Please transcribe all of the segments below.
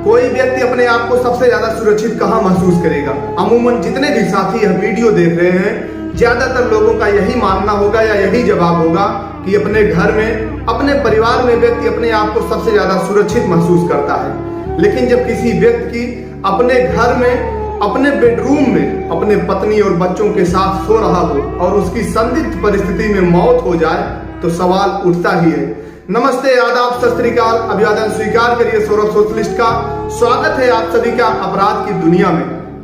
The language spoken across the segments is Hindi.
कोई व्यक्ति अपने आप को सबसे ज्यादा सुरक्षित कहाँ महसूस करेगा? अमूमन जितने भी साथी यह वीडियो देख रहे हैं, ज्यादातर लोगों का यही मानना होगा या यही जवाब होगा कि अपने घर में, अपने परिवार में व्यक्ति अपने आप को सबसे ज्यादा सुरक्षित महसूस करता है। लेकिन जब किसी व्यक्ति की अपने घर में, अपने बेडरूम में अपने पत्नी और बच्चों के साथ सो रहा हो और उसकी संदिग्ध परिस्थिति में मौत हो जाए तो सवाल उठता ही है। नमस्ते, आदाब, सत श्री अकाल, अभिवादन स्वीकार करिए सौरभ सोशलिस्ट का। स्वागत है आप सभी का अपराध की दुनिया में।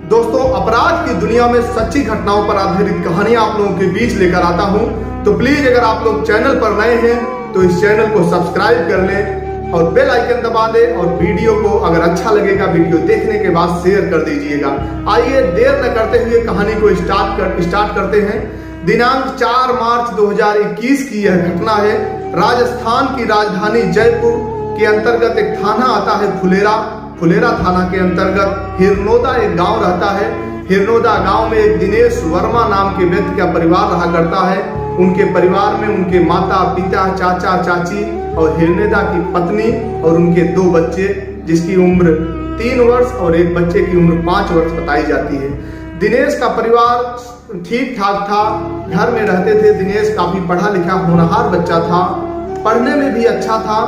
दोस्तों, अपराध की दुनिया में सच्ची घटनाओं पर आधारित कहानियां आप लोगों के बीच लेकर आता हूं। तो प्लीज अगर आप लोग चैनल पर नए हैं तो इस चैनल को सब्सक्राइब कर लें और बेल आइकन दबा दें और वीडियो को अगर अच्छा लगेगा वीडियो देखने के बाद शेयर कर दीजिएगा। आइए देर न करते हुए कहानी को स्टार्ट करते हैं। दिनांक 4 मार्च 2021 की यह घटना है। राजस्थान की राजधानी जयपुर के अंतर्गत एक थाना आता है फुलेरा थाना के अंतर्गत हिरनोदा एक गांव रहता है। हिरनोदा गांव में एक दिनेश वर्मा नाम के व्यक्ति का परिवार रहा करता है। उनके परिवार में उनके माता पिता, चाचा चाची और हिरनोदा की पत्नी और उनके 2 बच्चे, जिसकी उम्र 3 वर्ष और एक बच्चे की उम्र 5 वर्ष बताई जाती है। दिनेश का परिवार ठीक ठाक था, घर में रहते थे। दिनेश काफी पढ़ा लिखा होनहार बच्चा था, पढ़ने में भी अच्छा था,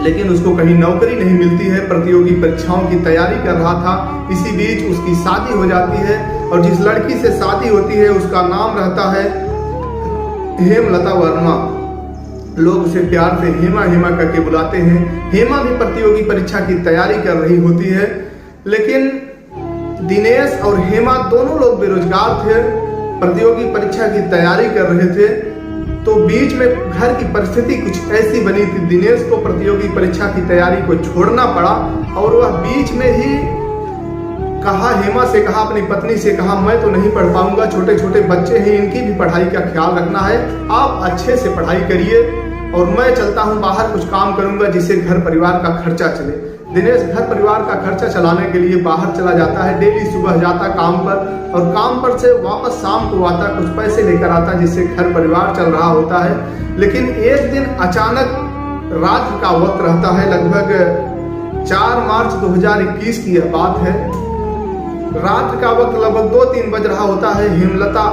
लेकिन उसको कहीं नौकरी नहीं मिलती है। प्रतियोगी परीक्षाओं की तैयारी कर रहा था। इसी बीच उसकी शादी हो जाती है और जिस लड़की से शादी होती है उसका नाम रहता है हेमलता वर्मा। लोग उसे प्यार से हेमा करके बुलाते हैं। हेमा भी प्रतियोगी परीक्षा की तैयारी कर रही होती है, लेकिन दिनेश और हेमा दोनों लोग बेरोजगार थे, प्रतियोगी परीक्षा की तैयारी कर रहे थे। तो बीच में घर की परिस्थिति कुछ ऐसी बनी थी, दिनेश को प्रतियोगी परीक्षा की तैयारी को छोड़ना पड़ा और वह बीच में ही हेमा से कहा, अपनी पत्नी से कहा, मैं तो नहीं पढ़ पाऊंगा, छोटे छोटे बच्चे हैं, इनकी भी पढ़ाई का ख्याल रखना है, आप अच्छे से पढ़ाई करिए और मैं चलता हूं बाहर, कुछ काम करूंगा जिससे घर परिवार का खर्चा चले। दिनेश घर परिवार का खर्चा चलाने के लिए बाहर चला जाता है। डेली सुबह जाता काम पर और काम पर से वापस शाम को आता, कुछ पैसे लेकर आता जिससे घर परिवार चल रहा होता है। लेकिन एक दिन अचानक रात का वक्त रहता है, लगभग 4 मार्च 2021 की यह बात है। रात का वक्त लगभग 2-3 बज रहा होता है। हेमलता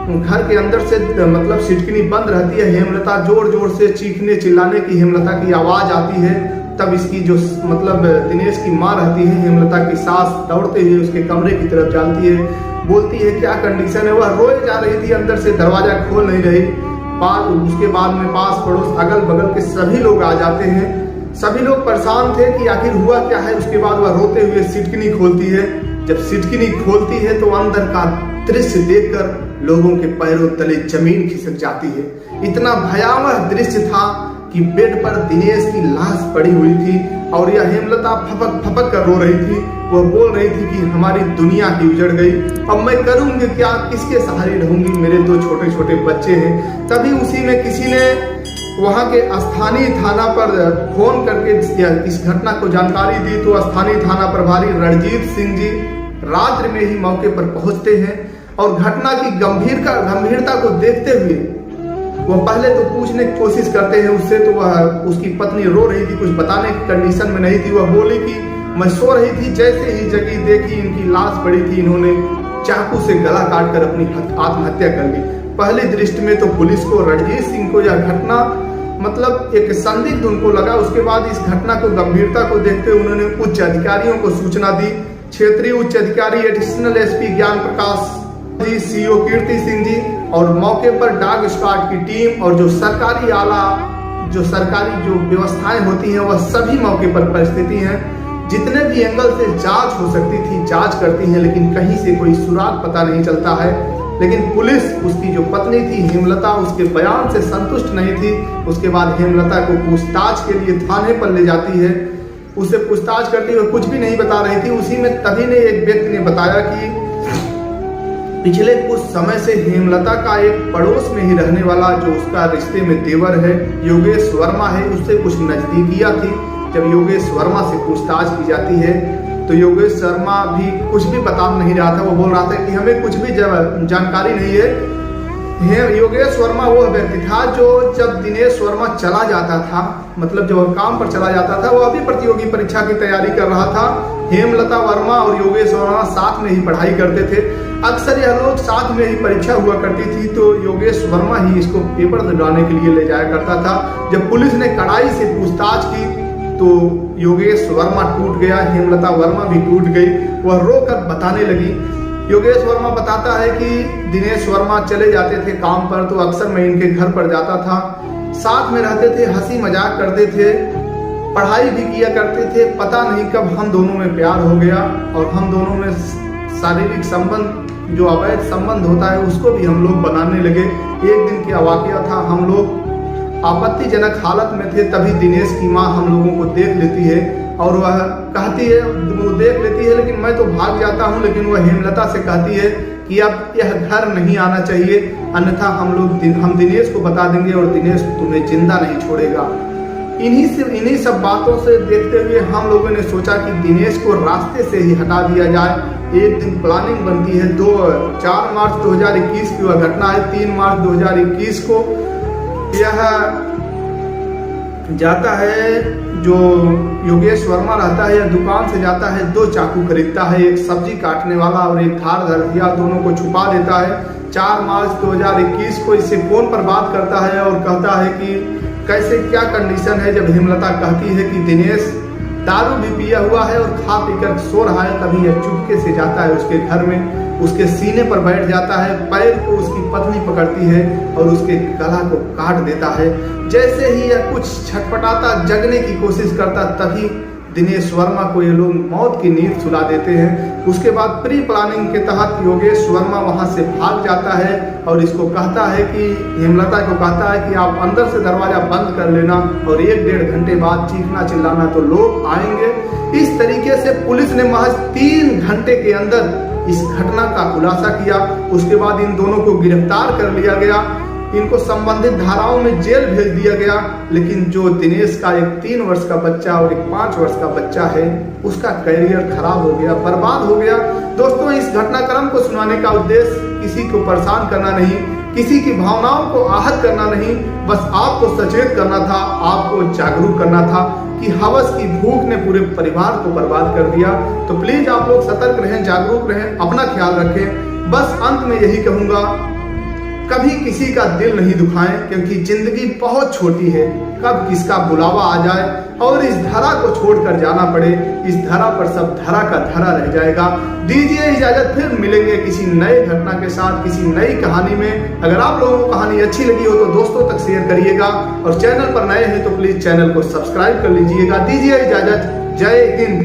घर के अंदर से मतलब सिटकनी बंद रहती है। हेमलता जोर जोर से चीखने चिल्लाने की हेमलता की आवाज आती है। तब इसकी जो मतलब दिनेश की माँ रहती है, हेमलता की सास, दौड़ते हुए उसके कमरे की तरफ जाती है, बोलती है क्या कंडीशन है। वह रोए जा रही थी, अंदर से दरवाजा खोल नहीं रही। उसके बाद में पास पड़ोस अगल बगल के सभी लोग आ जाते हैं। सभी लोग परेशान थे कि आखिर हुआ क्या है। उसके बाद वह रोते हुए सिटकनी खोलती है। जब सिटकनी खोलती है तो अंदर का दृश्य देखकर लोगों के पैरों तले जमीन खिसक जाती है। इतना भयावह दृश्य था कि बेड पर दिनेश की लाश पड़ी हुई थी और यह हेमलता फपक कर रो रही थी। वह बोल रही थी कि हमारी दुनिया ही उजड़ गई, अब मैं करूंगी क्या, किसके सहारे रहूंगी, मेरे 2 छोटे छोटे बच्चे हैं। तभी उसी में किसी ने वहां के स्थानीय थाना पर फोन करके इस घटना को जानकारी दी। तो स्थानीय थाना प्रभारी रणजीत सिंह जी रात्रि में ही मौके पर पहुंचते हैं और घटना की गंभीरता को देखते हुए वह पहले तो पूछने की कोशिश करते हैं उससे। तो वह, उसकी पत्नी रो रही थी, कुछ बताने की कंडीशन में नहीं थी। वह बोली कि मैं सो रही थी, जैसे ही जगी देखी इनकी लाश पड़ी थी, इन्होंने चाकू से गला काट कर अपनी आत्महत्या कर ली। पहली दृष्टि में तो पुलिस को, रणजीत सिंह को यह घटना मतलब एक संदिग्ध उनको लगा। उसके बाद इस घटना को गंभीरता को देखते हुए उन्होंने उच्च अधिकारियों को सूचना दी। क्षेत्रीय उच्च अधिकारी एडिशनल एसपी ज्ञान प्रकाश जी, सीओ कीर्ति सिंह जी और मौके पर डॉग स्क्वाड की टीम और जो सरकारी व्यवस्थाएं होती हैं वह सभी मौके पर परिस्थिति हैं। जितने भी एंगल से जांच हो सकती थी जांच करती हैं, लेकिन कहीं से कोई सुराग पता नहीं चलता है। लेकिन पुलिस उसकी जो पत्नी थी हेमलता, उसके बयान से संतुष्ट नहीं थी। उसके बाद हेमलता को पूछताछ के लिए थाने पर ले जाती है। उससे पूछताछ करती हुए कुछ भी नहीं बता रही थी। उसी में तभी ने एक व्यक्ति ने बताया कि पिछले कुछ समय से हेमलता का एक पड़ोस में ही रहने वाला जो उसका रिश्ते में देवर है, योगेश वर्मा है, उससे कुछ नजदीकियां थी। जब योगेश वर्मा से पूछताछ की जाती है तो योगेश वर्मा भी कुछ भी बता नहीं रहा था। वो बोल रहा था कि हमें कुछ भी जानकारी नहीं है। योगेश वर्मा वो व्यक्ति था जो जब दिनेश वर्मा चला जाता था, मतलब जब काम पर चला जाता था, वो अभी प्रतियोगी परीक्षा की तैयारी कर रहा था। हेमलता वर्मा और योगेश वर्मा साथ में ही पढ़ाई करते थे। अक्सर यह लोग साथ में ही परीक्षा हुआ करती थी, तो योगेश वर्मा ही इसको पेपर दिलवाने के लिए ले जाया करता था। जब पुलिस ने कड़ाई से पूछताछ की तो योगेश वर्मा टूट गया, हेमलता वर्मा भी टूट गई। वह रोकर बताने लगी। योगेश वर्मा बताता है कि दिनेश वर्मा चले जाते थे काम पर, तो अक्सर मैं इनके घर पर जाता था, साथ में रहते थे, हंसी मजाक करते थे, पढ़ाई भी किया करते थे। पता नहीं कब हम दोनों में प्यार हो गया और हम दोनों में शारीरिक संबंध, जो अवैध संबंध होता है, उसको भी हम लोग बनाने लगे। एक दिन क्या वाकया था, हम लोग आपत्तिजनक हालत में थे, तभी दिनेश की माँ हम लोगों को देख लेती है और वह कहती है, वो देख लेती है लेकिन मैं तो भाग जाता हूँ, लेकिन वह हेमलता से कहती है कि अब यह घर नहीं आना चाहिए, अन्यथा हम दिनेश को बता देंगे और दिनेश तुम्हें जिंदा नहीं छोड़ेगा। इन्हीं सब बातों से देखते हुए हम लोगों ने सोचा कि दिनेश को रास्ते से ही हटा दिया जाए। एक दिन प्लानिंग बनती है, 4 मार्च 2021 की वह घटना है। 3 मार्च 2021 को यह जाता है, जो योगेश वर्मा रहता है, यह दुकान से जाता है, 2 चाकू खरीदता है, एक सब्जी काटने वाला और एक धार धरतिया, दोनों को छुपा देता है। 4 मार्च 2021 को इससे फोन पर बात करता है और कहता है कि कैसे क्या कंडीशन है। जब हेमलता कहती है कि दिनेश दारू भी पिया हुआ है और खा पीकर सो रहा है, तभी यह चुपके से जाता है उसके घर में, उसके सीने पर बैठ जाता है, पैर को उसकी पत्नी पकड़ती है और उसके गला को काट देता है। जैसे ही यह कुछ छटपटाता, जगने की कोशिश करता, तभी दिनेश वर्मा को ये लोग मौत की नींद सुला देते हैं। उसके बाद प्री प्लानिंग के तहत योगेश वर्मा वहां से भाग जाता है और इसको कहता है कि हेमलता को कहता है कि आप अंदर से दरवाजा बंद कर लेना और 1-1.5 घंटे बाद चीखना चिल्लाना तो लोग आएंगे। इस तरीके से पुलिस ने महज 3 घंटे के अंदर इस घटना का खुलासा किया। उसके बाद इन दोनों को गिरफ्तार कर लिया गया, इनको संबंधित धाराओं में जेल भेज दिया गया। लेकिन जो दिनेश का एक 3 वर्ष का बच्चा और एक 5 वर्ष का बच्चा है, उसका करियर खराब हो गया, बर्बाद हो गया। दोस्तों, इस घटनाक्रम को सुनाने का उद्देश्य किसी को परेशान करना नहीं, किसी की भावनाओं को आहत करना नहीं, बस आपको सचेत करना था, आपको जागरूक करना था कि हवस की भूख ने पूरे परिवार को बर्बाद कर दिया। तो प्लीज आप लोग सतर्क रहें, जागरूक रहें, अपना ख्याल रखें। बस अंत में यही कहूंगा, कभी किसी का दिल नहीं दुखाएं, क्योंकि जिंदगी बहुत छोटी है, कब किसका बुलावा आ जाए और इस धरा को छोड़कर जाना पड़े। इस धरा पर सब धरा का धरा रह जाएगा। दीजिए इजाजत, फिर मिलेंगे किसी नए घटना के साथ, किसी नई कहानी में। अगर आप लोगों को कहानी अच्छी लगी हो तो दोस्तों तक शेयर करिएगा और चैनल पर नए हैं तो प्लीज चैनल को सब्सक्राइब कर लीजिएगा। दीजिए इजाजत, जय हिंद।